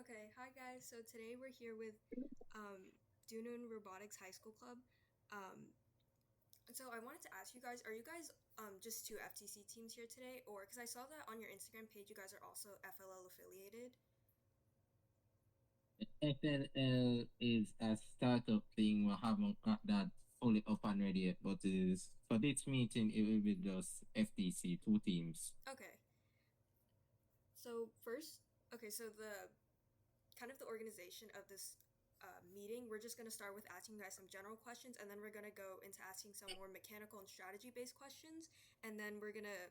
Okay, hi guys. So today we're here with Dunoon Robotics High School Club. Um, so I wanted to ask you guys, are you guys just two FTC teams here today, or because I saw that on your Instagram page, you guys are also FLL affiliated? FLL is a startup thing. We haven't got that fully up and ready yet, but is for this meeting it will be just FTC, two teams. Okay. So first, okay, so the kind of the organization of this meeting, we're just going to start with asking you guys some general questions, and then we're going to go into asking some more mechanical and strategy based questions, and then we're going to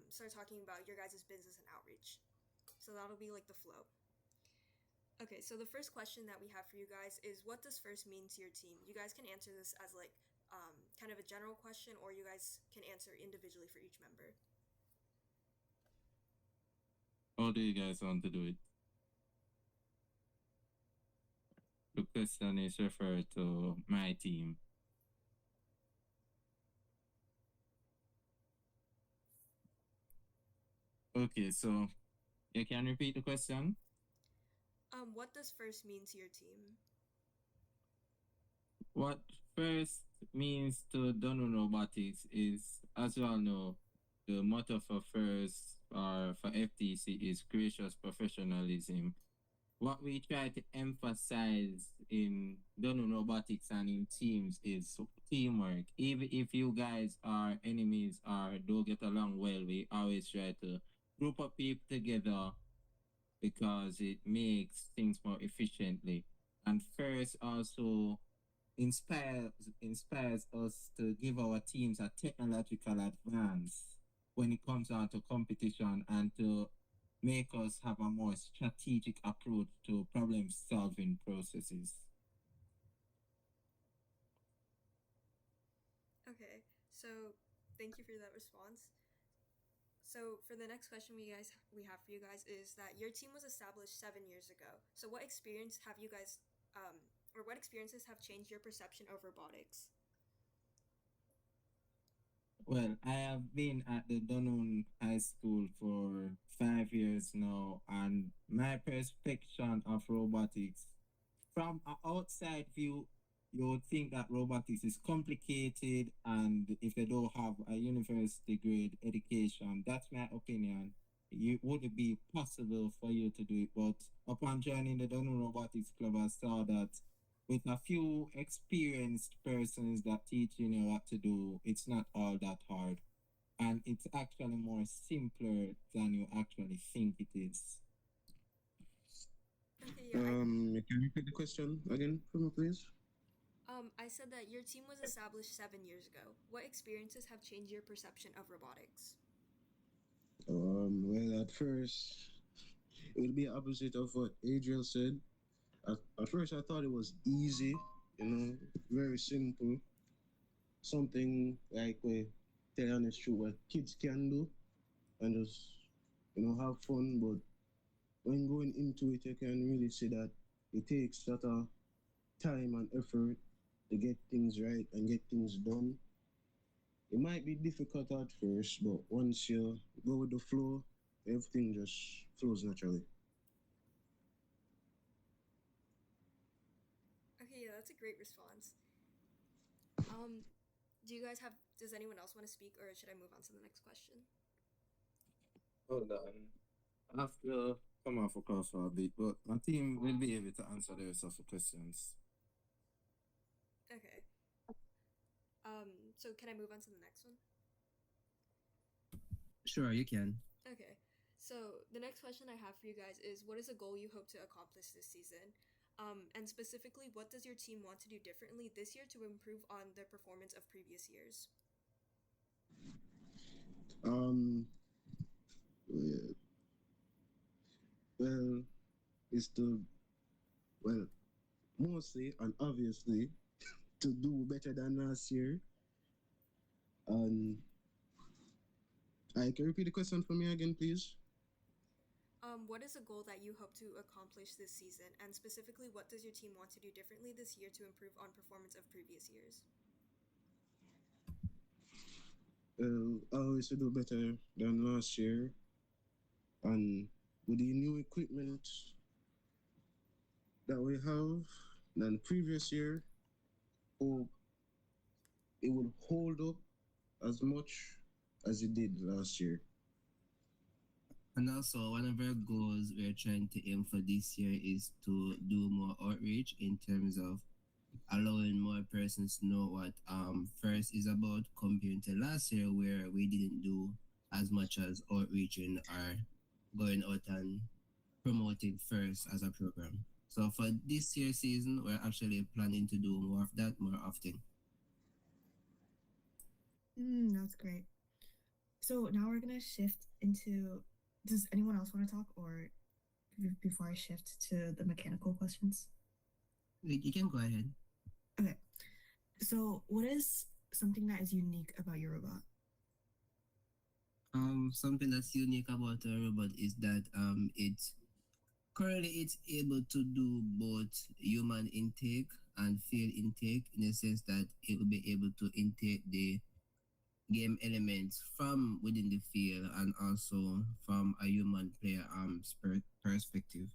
start talking about your guys' business and outreach. So that'll be like the flow. Okay, so the first question that we have for you guys is what does first mean to your team? You guys can answer this as like kind of a general question, or you guys can answer individually for each member. How do you guys want to do it? The question is referred to my team. Okay, so you can repeat the question? What does first mean to your team? What first means to Dunoon Robotics is, as you all know, the motto for first or for FTC is gracious professionalism. What we try to emphasize in Dunoon Robotics and in teams is teamwork. Even if you guys are enemies or don't get along well, we always try to group up people together because it makes things more efficiently. And first also inspires us to give our teams a technological advance when it comes down to competition and to make us have a more strategic approach to problem solving processes. Okay, so thank you for that response. So for the next question we have for you guys is that your team was established 7 years ago. So what experience have you guys or what experiences have changed your perception of robotics? Well, I have been at the Dunoon High School for 5 years now, and my perception of robotics from an outside view, you would think that robotics is complicated, and if they don't have a university grade education, that's my opinion. It wouldn't be possible for you to do it. But upon joining the Dunoon Robotics Club, I saw that with a few experienced persons that teaching you what to do, it's not all that hard. And it's actually more simpler than you actually think it is. Okay, yeah, Can you repeat the question again for me, please? I said that your team was established 7 years ago. What experiences have changed your perception of robotics? Well, at first, it would be opposite of what Adriel said. At first, I thought it was easy, very simple, something like we tell honest truth what kids can do and just have fun. But when going into it, you can really see that it takes a lot of time and effort to get things right and get things done. It might be difficult at first, but once you go with the flow, everything just flows naturally. Okay, yeah, that's a great response. Um, do you guys have? Does anyone else want to speak, or should I move on to the next question? Hold on. I have to come off a call for a bit, but my team will be able to answer the rest of the questions. Okay. So can I move on to the next one? Sure, you can. Okay. So the next question I have for you guys is what is a goal you hope to accomplish this season? And specifically, what does your team want to do differently this year to improve on their performance of previous years? Um, yeah, well, it's to, well, mostly and obviously to do better than last year. And I can you repeat the question for me again, please. What is a goal that you hope to accomplish this season? And specifically, what does your team want to do differently this year to improve on performance of previous years? I always to do better than last year. And with the new equipment, that we have than the previous year, or it will hold up as much as it did last year. And also, one of our goals we're trying to aim for this year is to do more outreach in terms of allowing more persons to know what first is about compared to last year where we didn't do as much as outreaching or going out and promoting first as a program. So for this year season, we're actually planning to do more of that more often. That's great. So now we're gonna shift into. Does anyone else want to talk, or before I shift to the mechanical questions? You can go ahead. Okay. So, what is something that is unique about your robot? Something that's unique about a robot is that it's able to do both human intake and field intake in the sense that it will be able to intake the game elements from within the field and also from a human player perspective.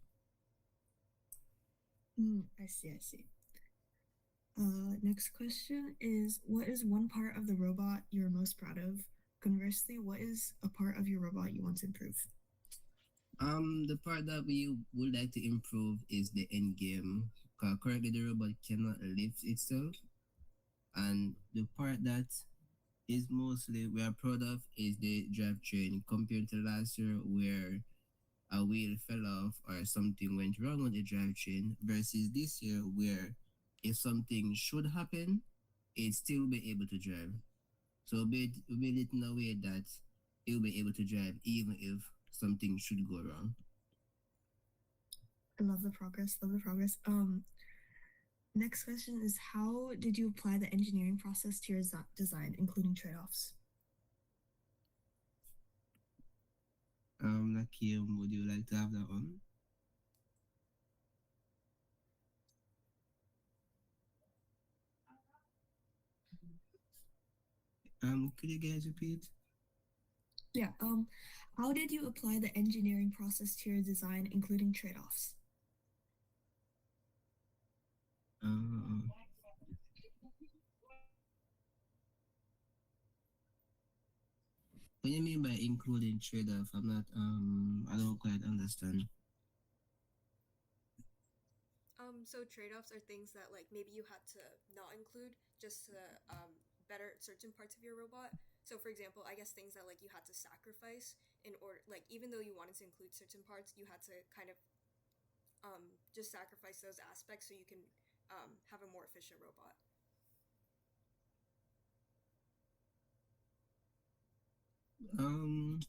I see. I see. Next question is, what is one part of the robot you're most proud of? Conversely, what is a part of your robot you want to improve? The part that we would like to improve is the end game. Currently, the robot cannot lift itself, and the part that is mostly we are proud of is the drivetrain compared to last year where a wheel fell off or something went wrong with the drivetrain versus this year where if something should happen, it still be able to drive. So build it in a way that it will be able to drive even if something should go wrong. I love the progress. Love the progress. Next question is, how did you apply the engineering process to your design, including trade-offs? Nakim, would you like to have that one? Could you guys repeat? Yeah. How did you apply the engineering process to your design, including trade-offs? Uh, what do you mean by including trade-off? I don't quite understand. So trade-offs are things that like maybe you had to not include just to better certain parts of your robot. So for example, I guess things that like you had to sacrifice in order, like even though you wanted to include certain parts, you had to kind of just sacrifice those aspects so you can have a more efficient robot. Um,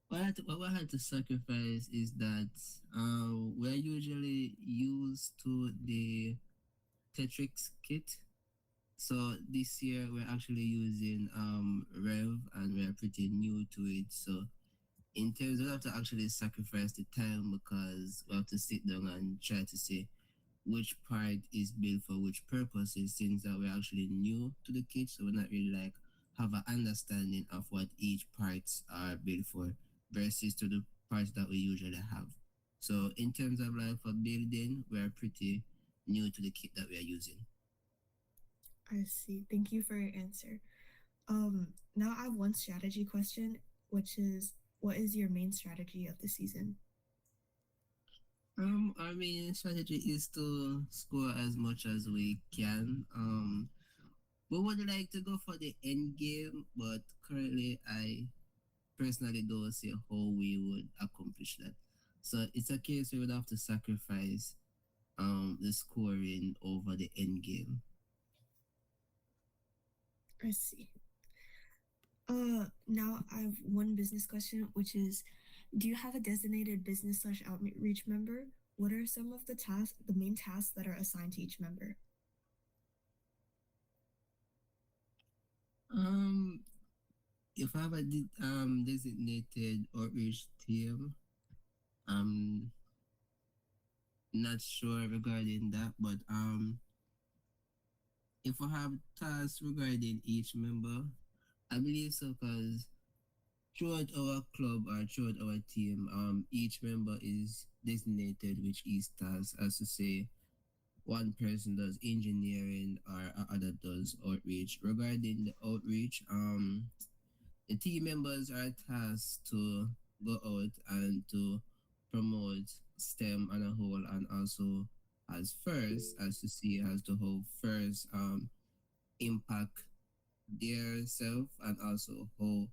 what I had to sacrifice is that we're usually used to the Tetrix kit. So this year we're actually using Rev and we're pretty new to it. So in terms we have to actually sacrifice the time because we have to sit down and try to see which part is built for which purposes since that we're actually new to the kit, so we're not really like have an understanding of what each parts are built for versus to the parts that we usually have. So in terms of like for building, we're pretty new to the kit that we are using. I see. Thank you for your answer. Now I have one strategy question, which is, what is your main strategy of the season? Our main strategy is to score as much as we can. We would like to go for the end game, but currently I personally don't see how we would accomplish that. So it's a case we would have to sacrifice the scoring over the end game. I see. Now I have one business question, which is, do you have a designated business/outreach member? What are some of the main tasks that are assigned to each member? If I have a designated outreach team, I'm not sure regarding that, but if I have tasks regarding each member, I believe so because throughout our club or throughout our team, each member is designated with each task, as to say, one person does engineering or other does outreach. Regarding the outreach, the team members are tasked to go out and to promote STEM on a whole, and also as first, as to see as to how first impact their self, and also how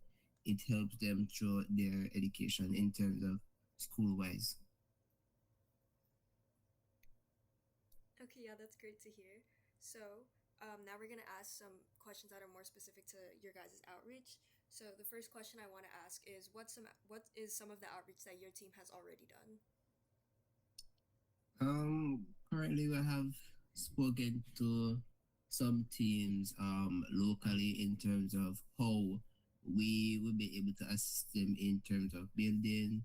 it helps them through their education in terms of school wise. Okay, yeah, that's great to hear. So, now we're gonna ask some questions that are more specific to your guys' outreach. So, the first question I want to ask is, what is some of the outreach that your team has already done? Currently we have spoken to some teams locally in terms of how we will be able to assist them in terms of building,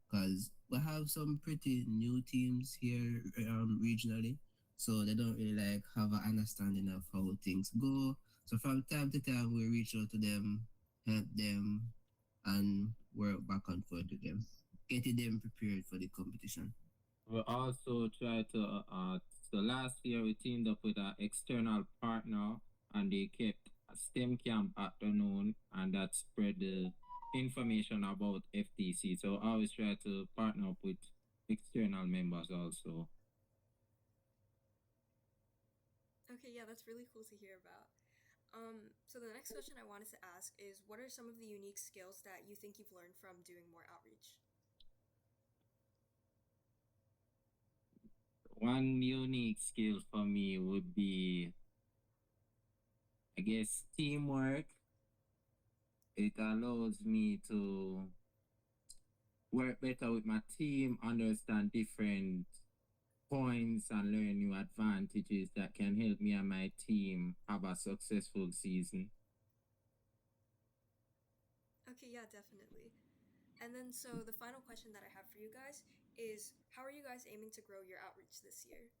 because we have some pretty new teams here regionally, so they don't really like have an understanding of how things go. So from time to time, we reach out to them, help them, and work back and forth with them, getting them prepared for the competition. We also try to, so last year we teamed up with an external partner and they kept a STEM camp at Dunoon and that spread the information about FTC. So I always try to partner up with external members also. Okay, yeah, that's really cool to hear about. So the next question I wanted to ask is, what are some of the unique skills that you think you've learned from doing more outreach? One unique skill for me would be, I guess, teamwork. It allows me to work better with my team, understand different points, and learn new advantages that can help me and my team have a successful season. Okay, yeah, definitely. And then, so the final question that I have for you guys is, how are you guys aiming to grow your outreach this year?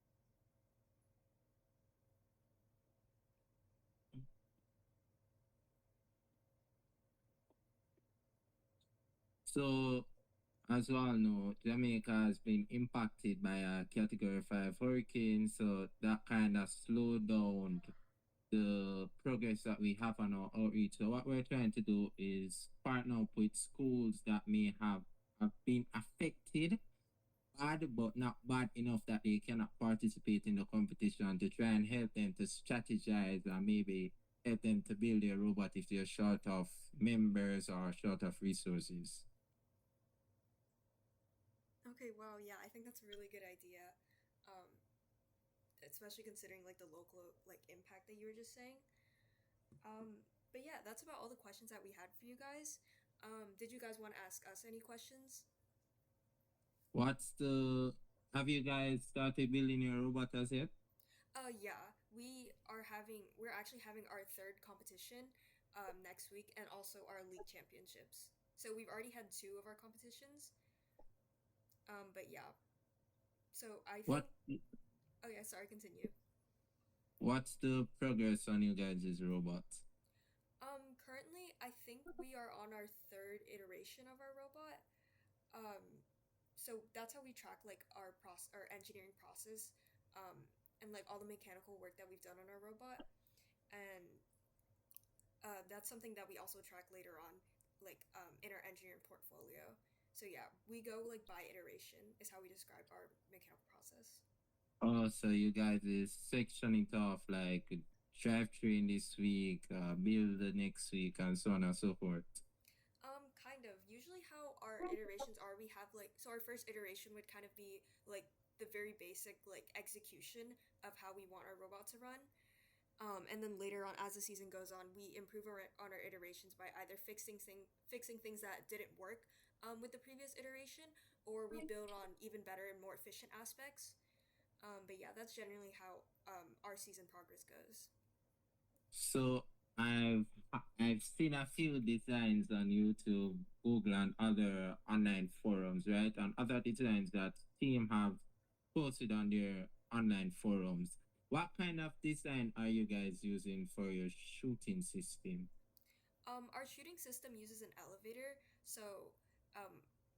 So, as you all know, Jamaica has been impacted by a Category 5 hurricane, so that kind of slowed down the progress that we have on our outreach. So what we're trying to do is partner up with schools that may have been affected bad, but not bad enough that they cannot participate in the competition, to try and help them to strategize and maybe help them to build their robot if they're short of members or short of resources. Okay, wow, yeah, I think that's a really good idea. Um, Especially considering like the local like impact that you were just saying. But yeah, that's about all the questions that we had for you guys. Did you guys want to ask us any questions? What's the Have you guys started building your robot as yet? Yeah, we're actually having our third competition next week, and also our league championships. So we've already had two of our competitions. But yeah, so I What think. Oh yeah, sorry. Continue. What's the progress on you guys' robot? Currently, I think we are on our third iteration of our robot. Um, so that's how we track like our engineering process, um, and like all the mechanical work that we've done on our robot, and that's something that we also track later on, like in our engineering portfolio. So yeah, we go like by iteration is how we describe our mechanical process. Oh, so you guys is sectioning it off like drive train this week, build the next week, and so on and so forth. Kind of. Usually, how our iterations are, we have like, so our first iteration would kind of be like the very basic like execution of how we want our robot to run. And then later on, as the season goes on, we improve on our iterations by either fixing things that didn't work with the previous iteration, or we build on even better and more efficient aspects. But yeah, that's generally how our season progress goes. So I've I've seen a few designs on YouTube, Google, and other online forums, right? And other designs that team have posted on their online forums. What kind of design are you guys using for your shooting system? Our shooting system uses an elevator, so um,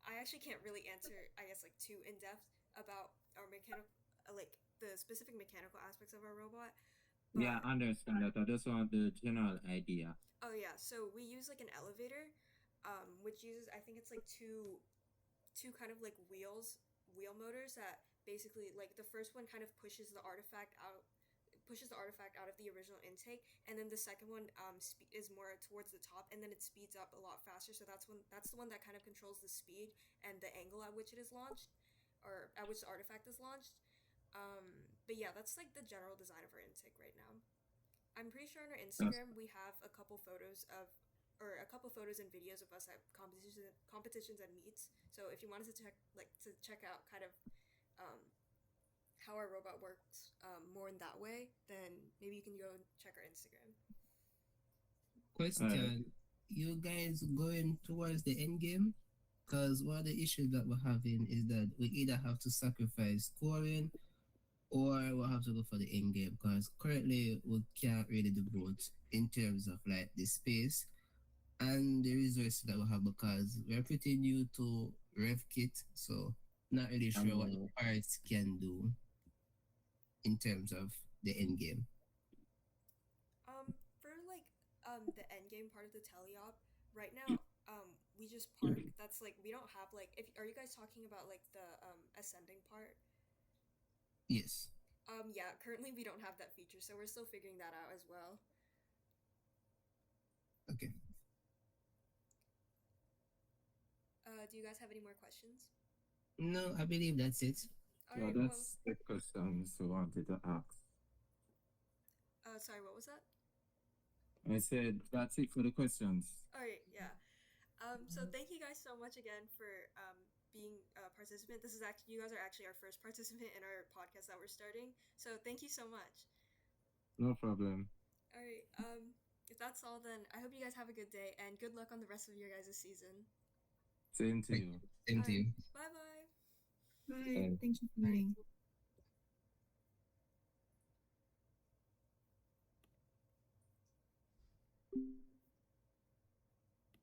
I actually can't really answer, I guess, like too in depth about our mechanical, like the specific mechanical aspects of our robot. Yeah, But I understand that. I just want the general idea. oh yeah, so we use like an elevator, which uses, I think it's like two kind of like wheel motors that basically, like, the first one kind of pushes the artifact out of the original intake, and then the second one is more towards the top, and then it speeds up a lot faster. So that's the one that kind of controls the speed and the angle at which it is launched, or at which the artifact is launched. But yeah, that's like the general design of our intake right now. I'm pretty sure on our Yes. Instagram we have a couple photos and videos of us at competitions and meets. So if you wanted to check out kind of um, how our robot works more in that way, then maybe you can go and check our Instagram. Question: you guys going towards the end game? Because one of the issues that we're having is that we either have to sacrifice scoring or we'll have to go for the end game. Because currently we can't really do both in terms of like the space and the resources that we have, because we're pretty new to RevKit, so not really sure what the parts can do in terms of the end game. For like the end game part of the teleop, right now we just park. That's like, we don't have like, if are you guys talking about like the ascending part? Yes. Yeah, currently we don't have that feature, so we're still figuring that out as well. Okay. Do you guys have any more questions? No, I believe that's it. All Yeah, right. that's the questions we wanted to ask. Sorry, what was that? I said that's it for the questions. All right. Yeah. So thank you guys so much again for being a participant. This is actually, you guys are actually our first participant in our podcast that we're starting. So thank you so much. No problem. All right. If that's all, then I hope you guys have a good day and good luck on the rest of your guys' season. Same to you. Same to you. Bye bye. Bye. Thank you for meeting.